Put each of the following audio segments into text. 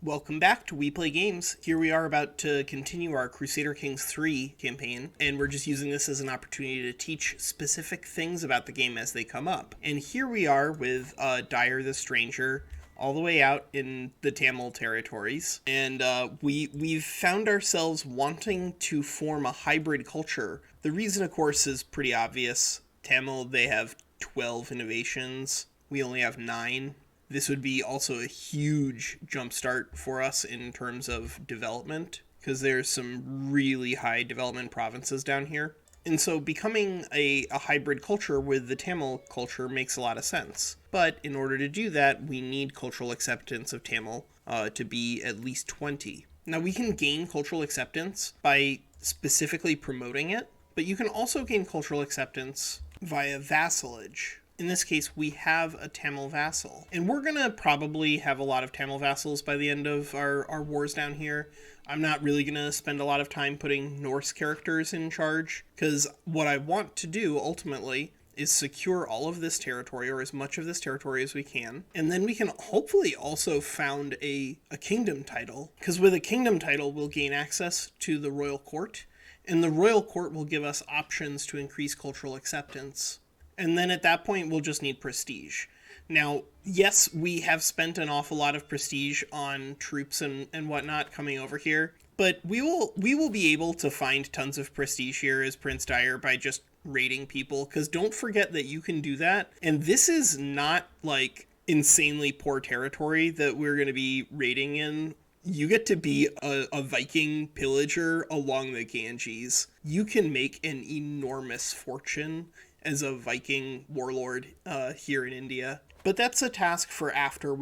Welcome back to We Play Games. Here we are about to continue our Crusader Kings 3 campaign, and we're just using this as an opportunity to teach specific things about the game as they come up. And here we are with Dyre the Stranger, all the way out in the Tamil territories, and we've found ourselves wanting to form a hybrid culture. The reason, of course, is pretty obvious. Tamil, they have 12 innovations. We only have 9. This would be also a huge jumpstart for us in terms of development, because there's some really high development provinces down here. And so becoming a hybrid culture with the Tamil culture makes a lot of sense. But in order to do that, we need cultural acceptance of Tamil to be at least 20. Now, we can gain cultural acceptance by specifically promoting it, but you can also gain cultural acceptance via vassalage. In this case, we have a Tamil vassal. And we're going to probably have a lot of Tamil vassals by the end of our wars down here. I'm not really going to spend a lot of time putting Norse characters in charge, because what I want to do, ultimately, is secure all of this territory, or as much of this territory as we can. And then we can hopefully also found a kingdom title, because with a kingdom title, we'll gain access to the royal court, and the royal court will give us options to increase cultural acceptance. And then at that point, we'll just need prestige. Now, yes, we have spent an awful lot of prestige on troops and whatnot coming over here, but we will be able to find tons of prestige here as Prince Dyre by just raiding people, because don't forget that you can do that. And this is not like insanely poor territory that we're going to be raiding in. You get to be a Viking pillager along the Ganges. You can make an enormous fortune as a Viking warlord here in India. But that's a task for after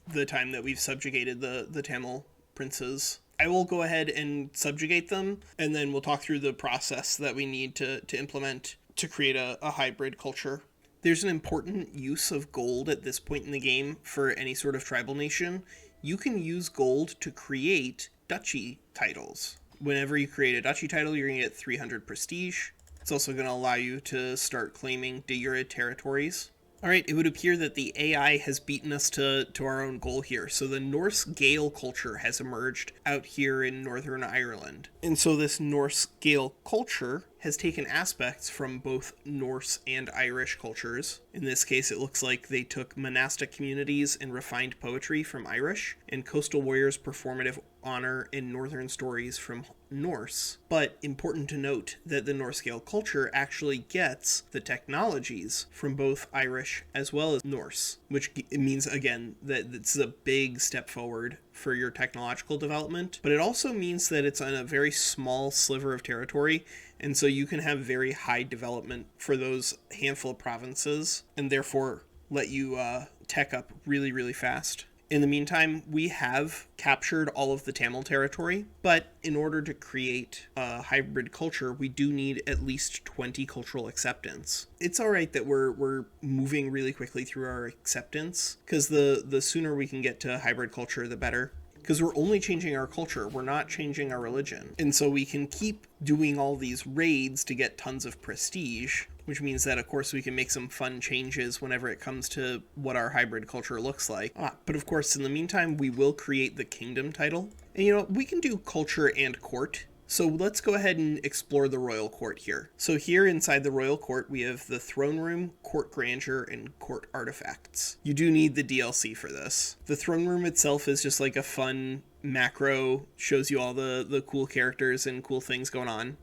the time that we've subjugated the Tamil princes. I will go ahead and subjugate them, and then we'll talk through the process that we need to implement to create a hybrid culture. There's an important use of gold at this point in the game for any sort of tribal nation. You can use gold to create duchy titles. Whenever you create a duchy title, you're going to get 300 prestige. It's also going to allow you to start claiming Dyre territories. Alright, it would appear that the AI has beaten us to our own goal here. So the Norse Gael culture has emerged out here in Northern Ireland. And so this Norse Gael culture has taken aspects from both Norse and Irish cultures. In this case, it looks like they took monastic communities and refined poetry from Irish, and coastal warriors' performative honor and northern stories from Norse. But important to note that the Norse Gael culture actually gets the technologies from both Irish as well as Norse, which means, again, that it's a big step forward for your technological development, but it also means that it's on a very small sliver of territory, and so you can have very high development for those handful of provinces, and therefore let you tech up really, really fast. In the meantime, we have captured all of the Tamil territory, but in order to create a hybrid culture, we do need at least 20 cultural acceptance. It's alright that we're moving really quickly through our acceptance, because the sooner we can get to hybrid culture, the better. Because we're only changing our culture, we're not changing our religion. And so we can keep doing all these raids to get tons of prestige, which means that, of course, we can make some fun changes whenever it comes to what our hybrid culture looks like. But of course, in the meantime, we will create the kingdom title. And we can do culture and court. So let's go ahead and explore the royal court here. So here inside the royal court, we have the throne room, court grandeur, and court artifacts. You do need the DLC for this. The throne room itself is just like a fun macro, shows you all the cool characters and cool things going on.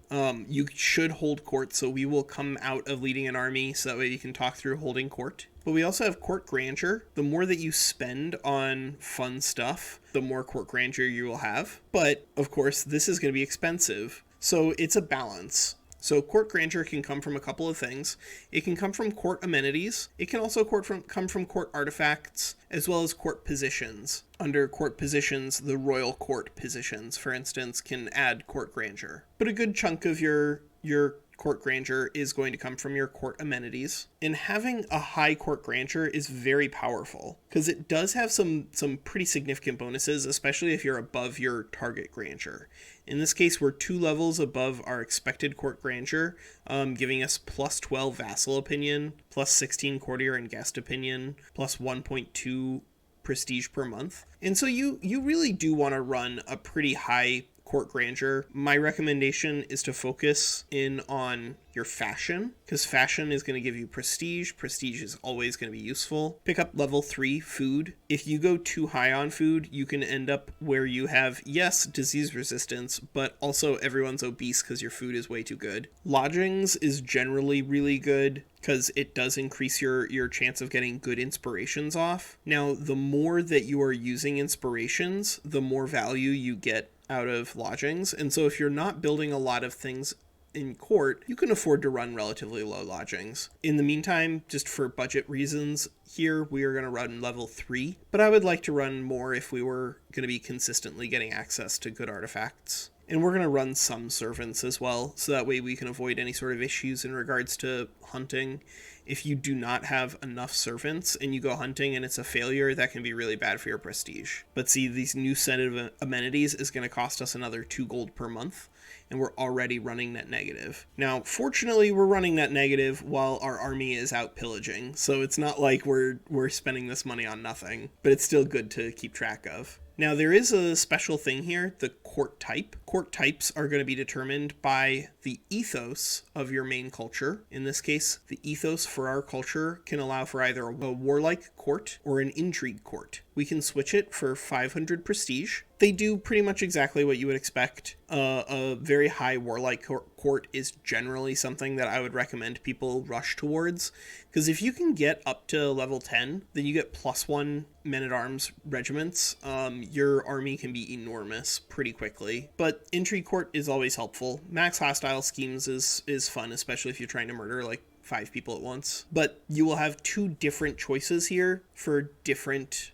You should hold court, so we will come out of leading an army so that way you can talk through holding court. But we also have court grandeur. The more that you spend on fun stuff, the more court grandeur you will have. But of course, this is going to be expensive, so it's a balance. So court grandeur can come from a couple of things. It can come from court amenities. It can also come from court artifacts, as well as court positions. Under court positions, the royal court positions, for instance, can add court grandeur. But a good chunk of your court grandeur is going to come from your court amenities. And having a high court grandeur is very powerful, because it does have some pretty significant bonuses, especially if you're above your target grandeur. In this case, we're 2 levels above our expected court grandeur, giving us plus 12 vassal opinion, plus 16 courtier and guest opinion, plus 1.2 prestige per month. And so you really do want to run a pretty high court grandeur. My recommendation is to focus in on your fashion, because fashion is going to give you prestige. Prestige is always going to be useful. Pick up level 3 food. If you go too high on food, you can end up where you have, yes, disease resistance, but also everyone's obese because your food is way too good. Lodgings is generally really good because it does increase your chance of getting good inspirations off. Now, the more that you are using inspirations, the more value you get out of lodgings. And so if you're not building a lot of things in court, you can afford to run relatively low lodgings. In the meantime, just for budget reasons, here we are going to run level 3, but I would like to run more if we were going to be consistently getting access to good artifacts. And we're going to run some servants as well, so that way we can avoid any sort of issues in regards to hunting. If you do not have enough servants and you go hunting and it's a failure, that can be really bad for your prestige. But see, these new set of amenities is going to cost us another 2 gold per month, and we're already running net negative. Now, fortunately, we're running net negative while our army is out pillaging, so it's not like we're spending this money on nothing, but it's still good to keep track of. Now, there is a special thing here, the court type. Court types are going to be determined by the ethos of your main culture. In this case, the ethos for our culture can allow for either a warlike court or an intrigue court. We can switch it for 500 prestige. They do pretty much exactly what you would expect. A very high warlike court is generally something that I would recommend people rush towards, because if you can get up to level 10, then you get +1 men-at-arms regiments. Your army can be enormous pretty quickly, but intrigue court is always helpful. Max hostile schemes is fun, especially if you're trying to murder like 5 people at once. But you will have 2 different choices here for different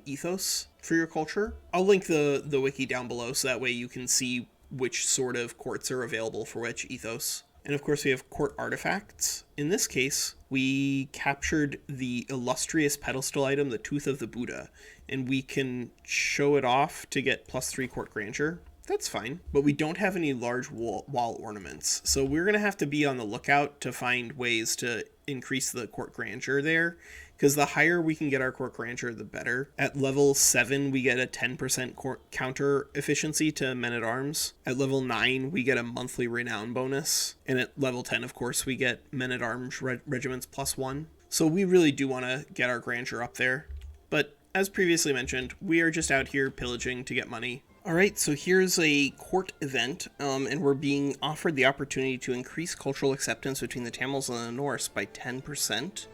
ethos for your culture. I'll link the wiki down below so that way you can see which sort of courts are available for which ethos. And of course we have court artifacts. In this case, we captured the illustrious pedestal item, the Tooth of the Buddha, and we can show it off to get +3 court grandeur. That's fine, but we don't have any large wall ornaments, so we're going to have to be on the lookout to find ways to increase the court grandeur there, because the higher we can get our court grandeur, the better. At level 7, we get a 10% counter efficiency to men-at-arms. At level 9, we get a monthly renown bonus, and at level 10, of course, we get men-at-arms regiments +1. So we really do want to get our grandeur up there, but as previously mentioned, we are just out here pillaging to get money. Alright, so here's a court event, and we're being offered the opportunity to increase cultural acceptance between the Tamils and the Norse by 10%.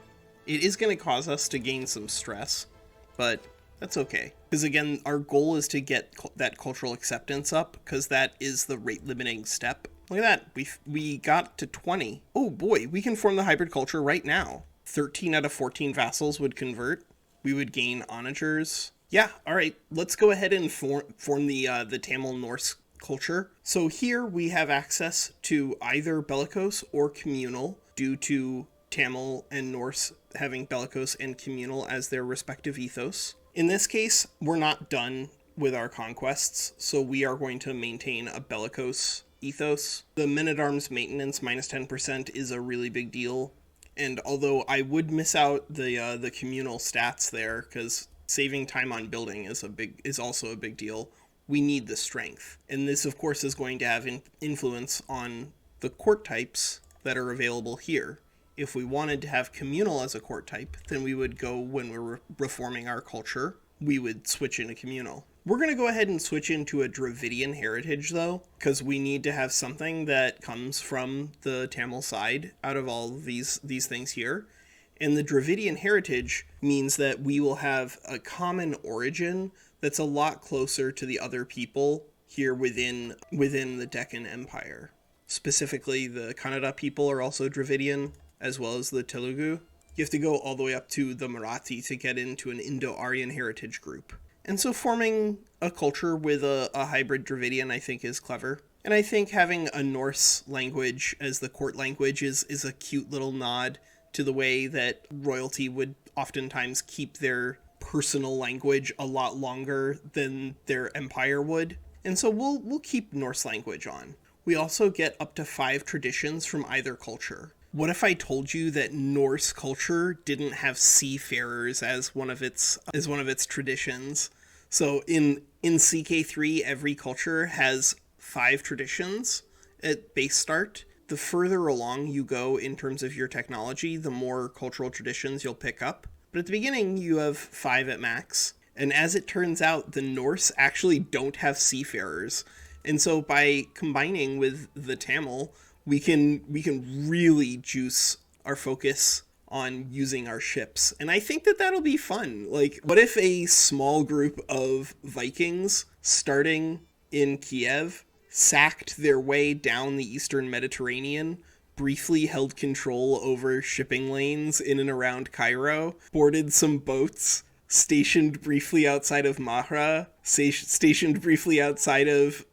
It is going to cause us to gain some stress, but that's okay. Because again, our goal is to get that cultural acceptance up, because that is the rate limiting step. Look at that, we got to 20. Oh boy, we can form the hybrid culture right now. 13 out of 14 vassals would convert. We would gain onagers. Yeah, all right, let's go ahead and form the Tamil Norse culture. So here we have access to either bellicose or communal, due to Tamil and Norse having bellicose and communal as their respective ethos. In this case, we're not done with our conquests, so we are going to maintain a bellicose ethos. The men-at-arms maintenance -10% is a really big deal, and although I would miss out the communal stats there, because saving time on building is also a big deal, we need the strength. And this, of course, is going to have influence on the court types that are available here. If we wanted to have communal as a court type, then we would go, when we're reforming our culture, we would switch into communal. We're going to go ahead and switch into a Dravidian heritage, though, because we need to have something that comes from the Tamil side out of all these things here. And the Dravidian heritage means that we will have a common origin that's a lot closer to the other people here within the Deccan Empire. Specifically, the Kannada people are also Dravidian, as well as the Telugu. You have to go all the way up to the Marathi to get into an Indo-Aryan heritage group. And so forming a culture with a hybrid Dravidian, I think, is clever. And I think having a Norse language as the court language is a cute little nod to the way that royalty would oftentimes keep their personal language a lot longer than their empire would. And so we'll keep Norse language on. We also get up to 5 traditions from either culture. What if I told you that Norse culture didn't have seafarers as one of its traditions? So in CK3, every culture has 5 traditions at base start. The further along you go in terms of your technology, the more cultural traditions you'll pick up. But at the beginning, you have 5 at max. And as it turns out, the Norse actually don't have seafarers. And so by combining with the Tamil, we can really juice our focus on using our ships. And I think that that'll be fun. Like, what if a small group of Vikings starting in Kiev sacked their way down the eastern Mediterranean, briefly held control over shipping lanes in and around Cairo, boarded some boats, stationed briefly outside of Mahra, stationed briefly outside of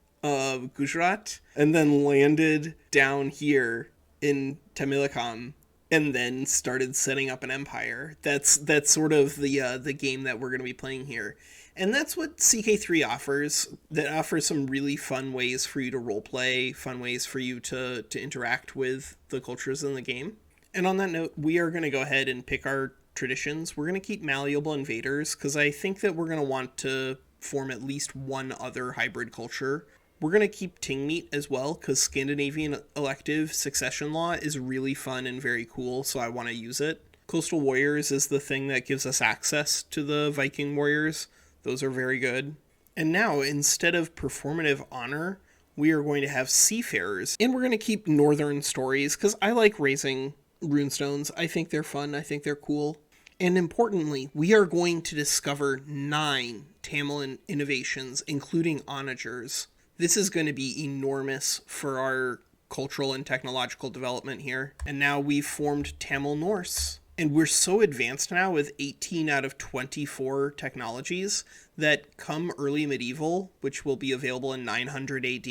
Gujarat, and then landed down here in Tamilakam, and then started setting up an empire. That's sort of the game that we're going to be playing here. And that's what CK3 offers. That offers some really fun ways for you to roleplay, fun ways for you to interact with the cultures in the game. And on that note, we are going to go ahead and pick our traditions. We're going to keep malleable invaders, because I think that we're going to want to form at least one other hybrid culture. We're going to keep Ting Meat as well, because Scandinavian elective succession law is really fun and very cool, so I want to use it. Coastal Warriors is the thing that gives us access to the Viking warriors. Those are very good. And now, instead of performative honor, we are going to have seafarers. And we're going to keep northern stories, because I like raising runestones. I think they're fun. I think they're cool. And importantly, we are going to discover 9 Tamil innovations, including onagers. This is going to be enormous for our cultural and technological development here. And now we've formed Tamil Norse. And we're so advanced now with 18 out of 24 technologies that come early medieval, which will be available in 900 AD,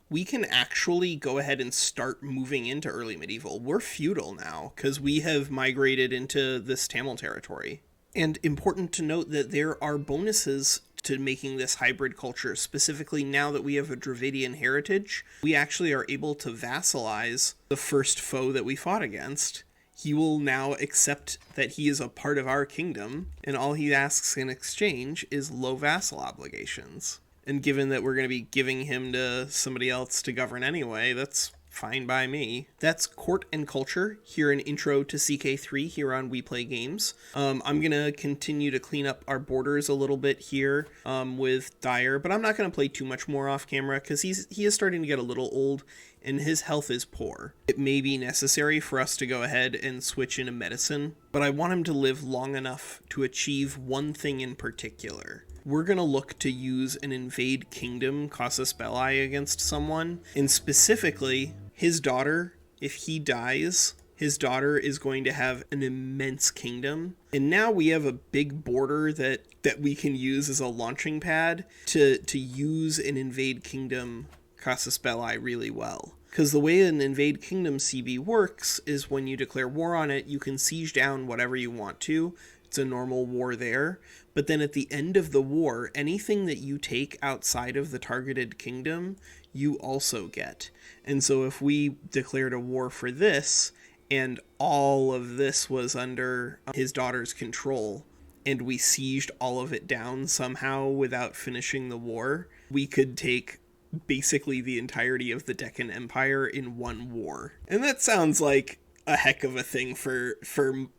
we can actually go ahead and start moving into early medieval. We're feudal now because we have migrated into this Tamil territory. And important to note that there are bonuses to making this hybrid culture. Specifically, now that we have a Dravidian heritage, we actually are able to vassalize the first foe that we fought against. He will now accept that he is a part of our kingdom, and all he asks in exchange is low vassal obligations. And given that we're going to be giving him to somebody else to govern anyway, that's fine by me. That's Court and Culture, here in Intro to CK3 here on We Play Games. I'm going to continue to clean up our borders a little bit here with Dyre, but I'm not going to play too much more off camera because he is starting to get a little old and his health is poor. It may be necessary for us to go ahead and switch into medicine, but I want him to live long enough to achieve one thing in particular. We're going to look to use an invade kingdom casus belli against someone, and specifically, his daughter, if he dies, his daughter is going to have an immense kingdom. And now we have a big border that we can use as a launching pad to use an invade kingdom casus belli really well. Because the way an invade kingdom CB works is when you declare war on it, you can siege down whatever you want to. It's a normal war there. But then at the end of the war, anything that you take outside of the targeted kingdom, you also get. And so if we declared a war for this, and all of this was under his daughter's control, and we sieged all of it down somehow without finishing the war, we could take basically the entirety of the Deccan Empire in one war. And that sounds like a heck of a thing for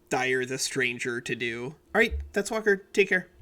Dyre the Stranger to do. Alright, that's Walker. Take care.